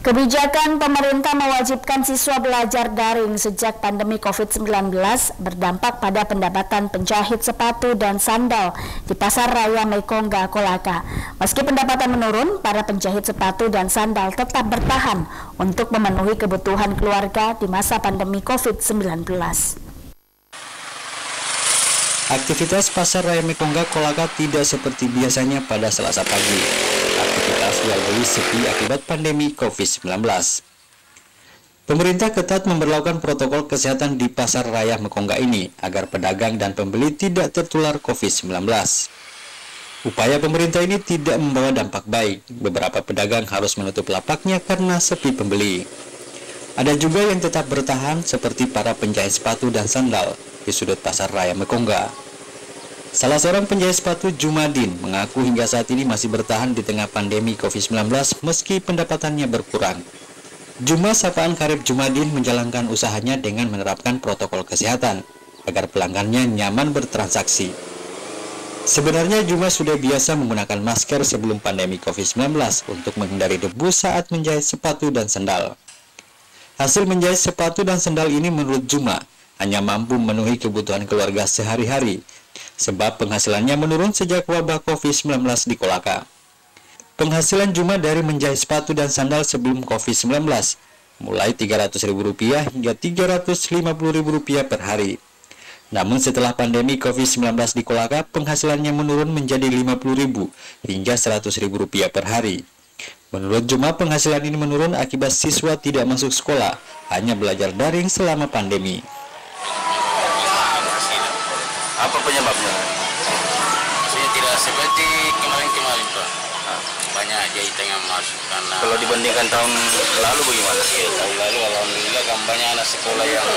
Kebijakan pemerintah mewajibkan siswa belajar daring sejak pandemi COVID-19 berdampak pada pendapatan penjahit sepatu dan sandal di Pasar Raya Mekonga, Kolaka. Meski pendapatan menurun, para penjahit sepatu dan sandal tetap bertahan untuk memenuhi kebutuhan keluarga di masa pandemi COVID-19. Aktivitas Pasar Raya Mekonga, Kolaka tidak seperti biasanya pada Selasa pagi. Aktivitas jual beli sepi akibat pandemi COVID-19. Pemerintah ketat memberlakukan protokol kesehatan di Pasar Raya Mekonga ini agar pedagang dan pembeli tidak tertular COVID-19. Upaya pemerintah ini tidak membawa dampak baik. Beberapa pedagang harus menutup lapaknya karena sepi pembeli. Ada juga yang tetap bertahan seperti para penjahit sepatu dan sandal di sudut Pasar Raya Mekonga. Salah seorang penjahit sepatu, Jumadin, mengaku hingga saat ini masih bertahan di tengah pandemi COVID-19 meski pendapatannya berkurang. Juma Sapaan Karib Jumadin menjalankan usahanya dengan menerapkan protokol kesehatan agar pelanggannya nyaman bertransaksi. Sebenarnya Juma sudah biasa menggunakan masker sebelum pandemi COVID-19 untuk menghindari debu saat menjahit sepatu dan sandal. Hasil menjahit sepatu dan sandal ini menurut Juma hanya mampu memenuhi kebutuhan keluarga sehari-hari, sebab penghasilannya menurun sejak wabah COVID-19 di Kolaka. Penghasilan Juma dari menjahit sepatu dan sandal sebelum COVID-19 mulai Rp300.000 hingga Rp350.000 per hari. Namun setelah pandemi COVID-19 di Kolaka, penghasilannya menurun menjadi Rp50.000 hingga Rp100.000 per hari. Menurut Juma, penghasilan ini menurun akibat siswa tidak masuk sekolah, hanya belajar daring selama pandemi. Apa penyebabnya? Maksudnya tidak seperti kemarin-kemarin, Pak. Banyak jahitan yang masuk karena... Kalau dibandingkan tahun lalu bagaimana? Ya, tahun lalu alhamdulillah kan banyak anak sekolah yang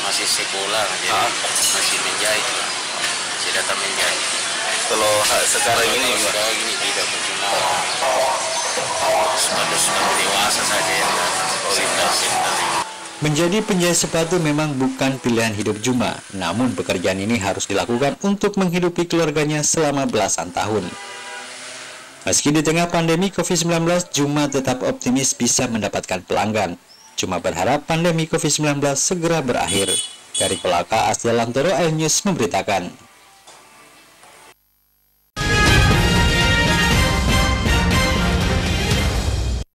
masih sekolah, jadi masih menjahit, Pak. Masih datang menjahit. Kalau sekarang ini gimana? Sekarang ini tidak, cuma sudah dewasa saja yang datang. Menjadi penjahit sepatu memang bukan pilihan hidup Juma, namun pekerjaan ini harus dilakukan untuk menghidupi keluarganya selama belasan tahun. Meski di tengah pandemi COVID-19, Juma tetap optimis bisa mendapatkan pelanggan. Juma berharap pandemi COVID-19 segera berakhir. Dari Kolaka, Asdialantoro, Air News memberitakan.